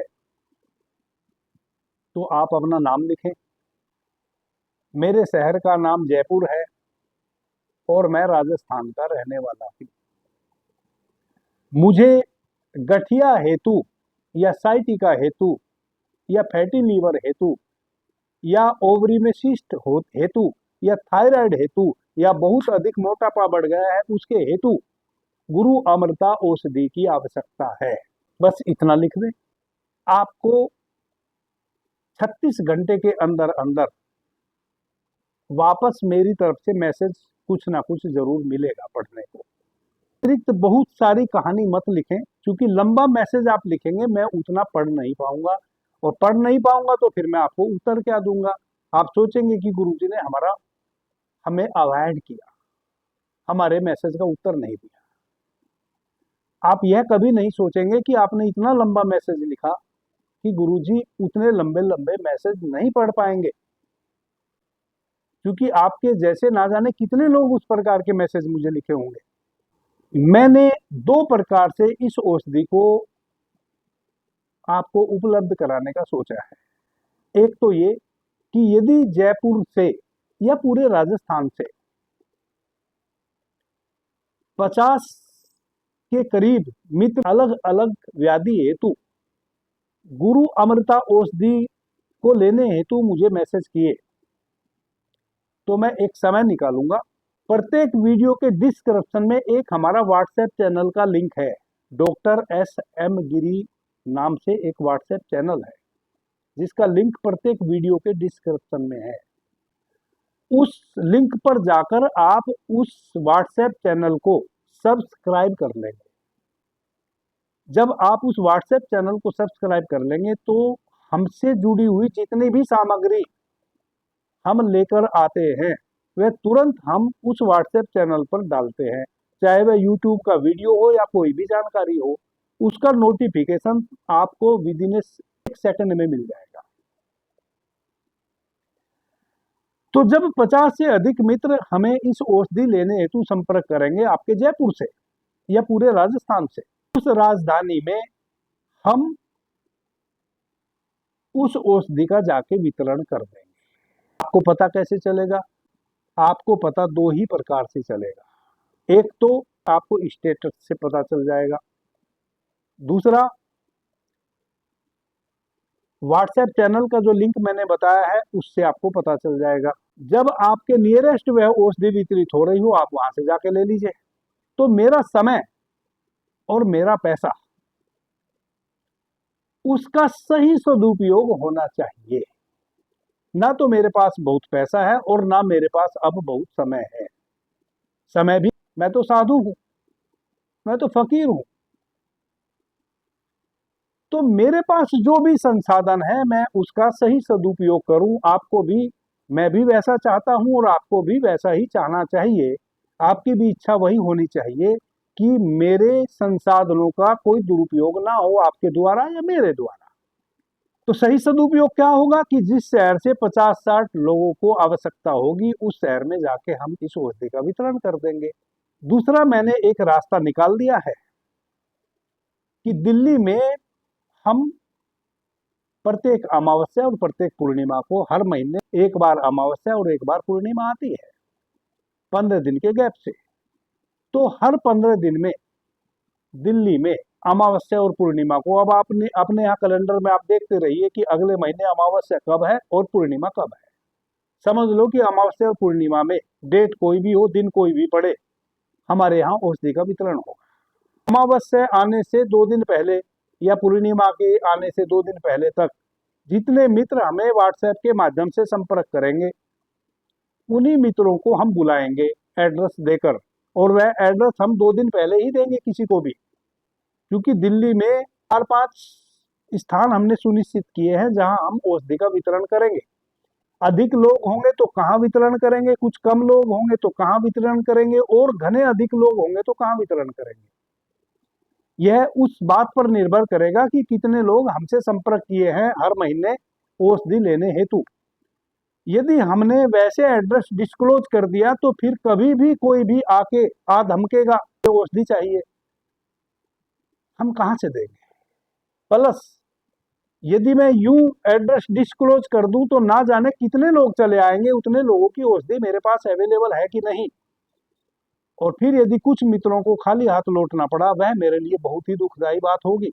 तो आप अपना नाम लिखें। मेरे शहर का नाम जयपुर है और मैं राजस्थान का रहने वाला हूं। मुझे गठिया हेतु या साइटिका हेतु या फैटी लीवर हेतु या ओवरी में सिस्ट हेतु या थायराइड हेतु या बहुत अधिक मोटापा बढ़ गया है उसके हेतु गुरु अमृता औषधि की आवश्यकता है। बस इतना लिख दें। आपको 36 घंटे के अंदर अंदर वापस मेरी तरफ से मैसेज कुछ ना कुछ जरूर मिलेगा पढ़ने को। अतिरिक्त बहुत सारी कहानी मत लिखें, क्योंकि लंबा मैसेज आप लिखेंगे मैं उतना पढ़ नहीं पाऊंगा, और पढ़ नहीं पाऊंगा तो फिर मैं आपको उत्तर क्या दूंगा? आप सोचेंगे कि गुरुजी ने हमें अवॉइड किया, हमारे मैसेज का उत्तर नहीं दिया। आप यह कभी नहीं सोचेंगे कि आपने इतना लंबा मैसेज लिखा कि गुरुजी उतने लंबे लंबे मैसेज नहीं पढ़ पाएंगे, क्योंकि आपके जैसे ना जाने कितने लोग उस प्रकार के मैसेज मुझे लिखे होंगे। मैंने 2 प्रकार से इस औषधि को आपको उपलब्ध कराने का सोचा है। एक तो ये कि यदि जयपुर से या पूरे राजस्थान से 50 के करीब मित्र अलग अलग व्याधि हेतु गुरु अमृता औषधि को लेने हेतु मुझे मैसेज किए, तो मैं एक समय निकालूंगा। प्रत्येक वीडियो के डिस्क्रिप्शन में एक हमारा व्हाट्सएप चैनल का लिंक है। डॉक्टर SM गिरी नाम से एक व्हाट्सएप चैनल है, जिसका लिंक प्रत्येक वीडियो के डिस्क्रिप्शन में है। उस लिंक पर जाकर आप उस व्हाट्सएप चैनल को सब्सक्राइब कर लेंगे। जब आप उस व्हाट्सएप चैनल को सब्सक्राइब कर लेंगे, तो हमसे जुड़ी हुई जितनी भी सामग्री हम लेकर आते हैं, वह तुरंत हम उस व्हाट्सएप चैनल पर डालते हैं। चाहे वह यूट्यूब का वीडियो हो या कोई भी जानकारी हो, उसका नोटिफिकेशन आपको विद इन 1 सेकंड में मिल जाएगा। तो जब 50 से अधिक मित्र हमें इस औषधि लेने हेतु संपर्क करेंगे आपके जयपुर से या पूरे राजस्थान से, उस राजधानी में हम उस औषधि का जाके वितरण कर देंगे। आपको पता कैसे चलेगा? आपको पता 2 ही प्रकार से चलेगा। एक तो आपको स्टेटस से पता चल जाएगा, दूसरा व्हाट्सएप चैनल का जो लिंक मैंने बताया है उससे आपको पता चल जाएगा। जब आपके नियरेस्ट वह औषधि वितरित हो रही हो, आप वहां से जाके ले लीजिए। तो मेरा समय और मेरा पैसा, उसका सही सदुपयोग होना चाहिए। ना तो मेरे पास बहुत पैसा है और ना मेरे पास अब बहुत समय है। समय भी, मैं तो साधु हूं, मैं तो फकीर हूं, तो मेरे पास जो भी संसाधन है मैं उसका सही सदुपयोग करूं। आपको भी, मैं भी वैसा चाहता हूं और आपको भी वैसा ही चाहना चाहिए। आपकी भी इच्छा वही होनी चाहिए कि मेरे संसाधनों का कोई दुरुपयोग ना हो आपके द्वारा या मेरे द्वारा। तो सही सदुपयोग क्या होगा कि जिस शहर से 50-60 लोगों को आवश्यकता होगी, उस शहर में जाके हम इस औषधि का वितरण कर देंगे। दूसरा, मैंने एक रास्ता निकाल दिया है कि दिल्ली में हम प्रत्येक अमावस्या और प्रत्येक पूर्णिमा को, हर महीने एक बार अमावस्या और एक बार पूर्णिमा आती है 15 दिन के गैप से, तो हर 15 दिन में दिल्ली में अमावस्या और पूर्णिमा को। अब आपने अपने यहाँ कैलेंडर में आप देखते रहिए कि अगले महीने अमावस्या कब है और पूर्णिमा कब है। समझ लो कि अमावस्या और पूर्णिमा में डेट कोई भी हो, दिन कोई भी पड़े, हमारे यहाँ औषधि का वितरण होगा। अमावस्या आने से 2 दिन पहले या पूर्णिमा के आने से 2 दिन पहले तक जितने मित्र हमें व्हाट्सएप के माध्यम से संपर्क करेंगे, उन्हीं मित्रों को हम बुलाएंगे एड्रेस देकर, और वह एड्रेस हम 2 दिन पहले ही देंगे किसी को भी, क्योंकि दिल्ली में 4-5 स्थान हमने सुनिश्चित किए हैं जहां हम औषधि का वितरण करेंगे। अधिक लोग होंगे तो कहाँ वितरण करेंगे, कुछ कम लोग होंगे तो कहाँ वितरण करेंगे, और घने अधिक लोग होंगे तो कहाँ वितरण करेंगे। यह उस बात पर निर्भर करेगा कि कितने लोग हमसे संपर्क किए हैं हर महीने औषधि लेने हेतु। यदि हमने वैसे एड्रेस डिस्क्लोज कर दिया तो फिर कभी भी कोई भी आके धमकेगा तो औषधि चाहिए, हम कहां से देंगे। प्लस यदि मैं यूं एड्रेस डिस्क्लोज कर दूं तो ना जाने कितने लोग चले आएंगे, उतने लोगों की औषधि मेरे पास अवेलेबल है कि नहीं, और फिर यदि कुछ मित्रों को खाली हाथ लौटना पड़ा, वह मेरे लिए बहुत ही दुखदायी बात होगी।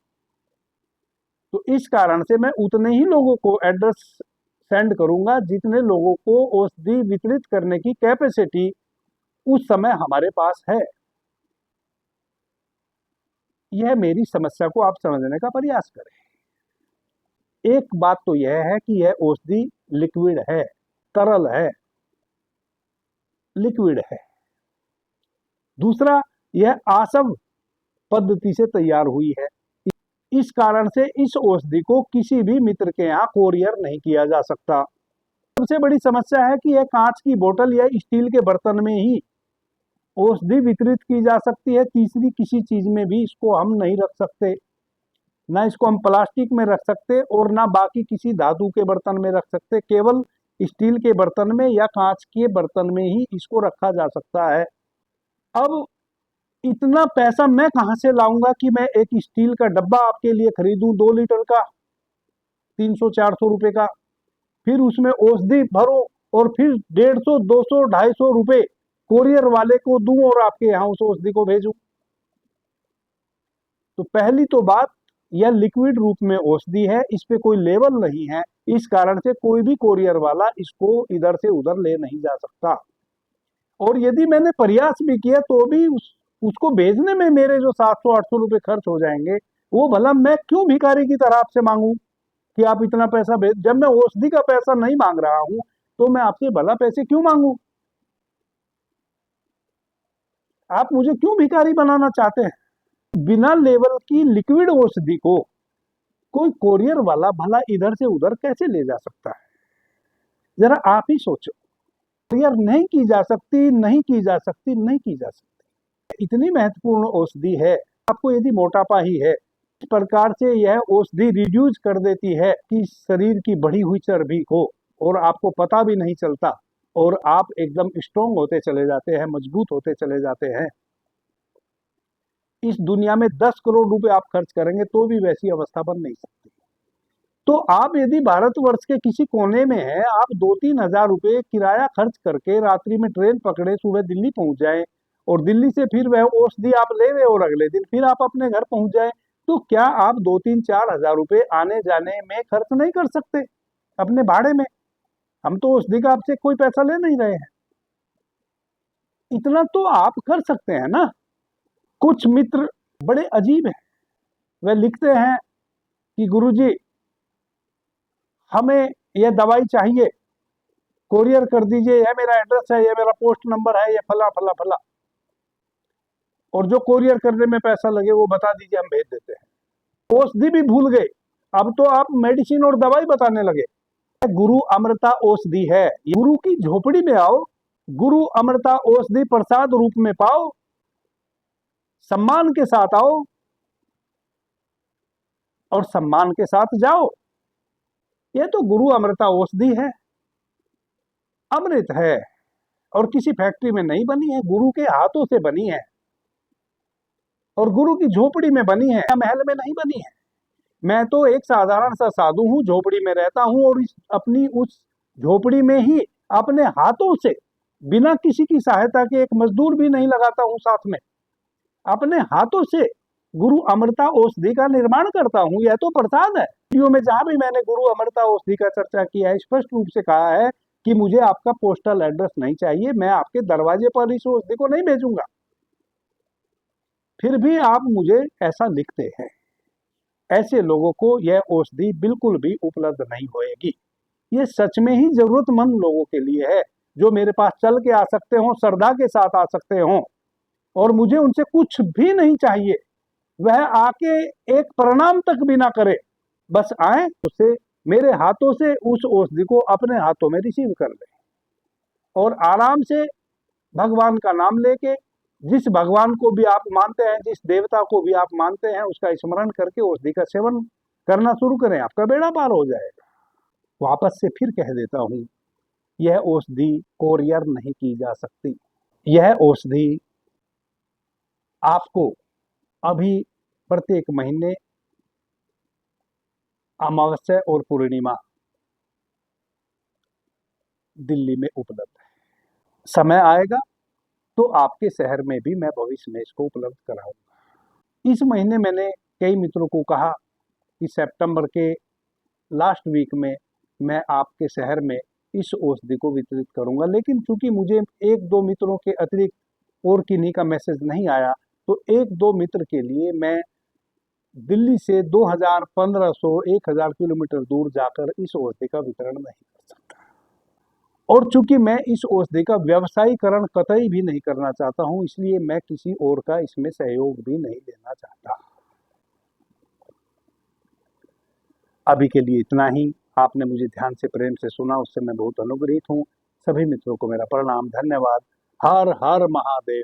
तो इस कारण से मैं उतने ही लोगों को एड्रेस सेंड करूंगा जितने लोगों को औषधि वितरित करने की कैपेसिटी उस समय हमारे पास है। यह मेरी समस्या को आप समझने का प्रयास करें। एक बात तो यह है कि यह औषधि लिक्विड है, तरल है, लिक्विड है। दूसरा, यह आसव पद्धति से तैयार हुई है। इस कारण से इस औषधि को किसी भी मित्र के यहाँ कोरियर नहीं किया जा सकता। सबसे बड़ी समस्या है कि यह कांच की बोतल या स्टील के बर्तन में ही औषधि वितरित की जा सकती है। तीसरी किसी चीज में भी इसको हम नहीं रख सकते, ना इसको हम प्लास्टिक में रख सकते और ना बाकी किसी धातु के बर्तन में रख सकते। केवल स्टील के बर्तन में या कांच के बर्तन में ही इसको रखा जा सकता है। अब इतना पैसा मैं कहां से लाऊंगा कि मैं एक स्टील का डब्बा आपके लिए खरीदूं 2 लीटर का 300-400 रुपए का, फिर उसमें औषधि भरो और फिर 150, 200, 250 रुपए कोरियर वाले को दूं और आपके यहाँ उस औषधि को भेजूं। तो पहली तो बात, यह लिक्विड रूप में औषधि है, इस पे कोई लेबल नहीं है, इस कारण से कोई भी कोरियर वाला इसको इधर से उधर ले नहीं जा सकता। और यदि मैंने प्रयास भी किया तो भी उसको भेजने में मेरे जो 700-800 रुपए खर्च हो जाएंगे, वो भला मैं क्यों भिखारी की तरह आपसे मांगू कि आप इतना पैसा भेज। जब मैं औषधि का पैसा नहीं मांग रहा हूं तो मैं आपसे भला पैसे क्यों मांगू। आप मुझे क्यों भिखारी बनाना चाहते हैं। बिना लेवल की लिक्विड औषधि को कोई कोरियर वाला भला इधर से उधर कैसे ले जा सकता है, जरा आप ही सोचो। कोरियर नहीं की जा सकती, नहीं की जा सकती, नहीं की जा सकती। इतनी महत्वपूर्ण औषधि है। आपको यदि मोटापा ही है, इस प्रकार से यह औषधि रिड्यूस कर देती है कि शरीर की बढ़ी हुई चर्बी को, और आपको पता भी नहीं चलता, और आप एकदम स्ट्रोंग होते चले जाते हैं, मजबूत होते चले जाते हैं। इस दुनिया में 10 करोड़ रुपए आप खर्च करेंगे तो भी वैसी अवस्था बन नहीं सकती। तो आप यदि भारतवर्ष के किसी कोने में हैं, आप 2-3 हजार रुपए किराया खर्च करके रात्रि में ट्रेन पकड़े, सुबह दिल्ली पहुंच जाए, और दिल्ली से फिर वह औषधि आप ले रहे और अगले दिन फिर आप अपने घर पहुंच जाए, तो क्या आप 2-3-4 हजार रुपए आने जाने में खर्च नहीं कर सकते अपने भाड़े में। हम तो औषधि का आपसे कोई पैसा ले नहीं रहे हैं, इतना तो आप कर सकते हैं ना। कुछ मित्र बड़े अजीब हैं, वे लिखते हैं कि गुरुजी हमें यह दवाई चाहिए, कोरियर कर दीजिए, यह मेरा एड्रेस है, यह मेरा पोस्ट नंबर है, यह फला फला फला, और जो कोरियर करने में पैसा लगे वो बता दीजिए, हम भेज देते हैं। औषधि भी भूल गए, अब तो आप मेडिसिन और दवाई बताने लगे। गुरु अमृता औषधि है, गुरु की झोपड़ी में आओ, गुरु अमृता औषधि प्रसाद रूप में पाओ, सम्मान के साथ आओ और सम्मान के साथ जाओ। यह तो गुरु अमृता औषधि है, अमृत है, और किसी फैक्ट्री में नहीं बनी है, गुरु के हाथों से बनी है, और गुरु की झोपड़ी में बनी है, महल में नहीं बनी है। मैं तो एक साधारण सा साधु हूं, झोपड़ी में रहता हूं, और अपनी उस झोपड़ी में ही अपने हाथों से, बिना किसी की सहायता के, एक मजदूर भी नहीं लगाता हूं साथ में, अपने हाथों से गुरु अमृता औषधि का निर्माण करता हूँ, यह तो प्रसाद है। वीडियो में जहां भी मैंने गुरु अमृता औषधि का चर्चा किया है, स्पष्ट रूप से कहा है कि मुझे आपका पोस्टल एड्रेस नहीं चाहिए, मैं आपके दरवाजे पर इस औषधि को नहीं भेजूंगा। फिर भी आप मुझे ऐसा लिखते हैं। ऐसे लोगों को यह औषधि बिल्कुल भी उपलब्ध नहीं होएगी। ये सच में ही जरूरतमंद लोगों के लिए है, जो मेरे पास चल के आ सकते हो, श्रद्धा के साथ आ सकते हो, और मुझे उनसे कुछ भी नहीं चाहिए। वह आके एक प्रणाम तक भी ना करे, बस आए, उसे मेरे हाथों से उस औषधि को अपने हाथों में रिसीव कर ले और आराम से भगवान का नाम लेके, जिस भगवान को भी आप मानते हैं, जिस देवता को भी आप मानते हैं, उसका स्मरण करके औषधि का सेवन करना शुरू करें, आपका बेड़ा पार हो जाएगा। वापस से फिर कह देता हूं, यह औषधि कोरियर नहीं की जा सकती। यह औषधि आपको अभी प्रत्येक महीने अमावस्या और पूर्णिमा दिल्ली में उपलब्ध है। समय आएगा तो आपके शहर में भी मैं भविष्य में इसको उपलब्ध कराऊंगा। इस महीने मैंने कई मित्रों को कहा कि सितंबर के लास्ट वीक में मैं आपके शहर में इस औषधि को वितरित करूंगा, लेकिन चूंकि मुझे एक दो मित्रों के अतिरिक्त और किन्हीं का मैसेज नहीं आया, तो एक दो मित्र के लिए मैं दिल्ली से 1500-1000 किलोमीटर दूर जाकर इस औषधि का वितरण नहीं कर सकता। और चूंकि मैं इस औषधि का व्यवसायीकरण कतई भी नहीं करना चाहता हूं, इसलिए मैं किसी और का इसमें सहयोग भी नहीं लेना चाहता। अभी के लिए इतना ही। आपने मुझे ध्यान से, प्रेम से सुना, उससे मैं बहुत अनुग्रहित हूं। सभी मित्रों को मेरा प्रणाम, धन्यवाद। हर हर महादेव।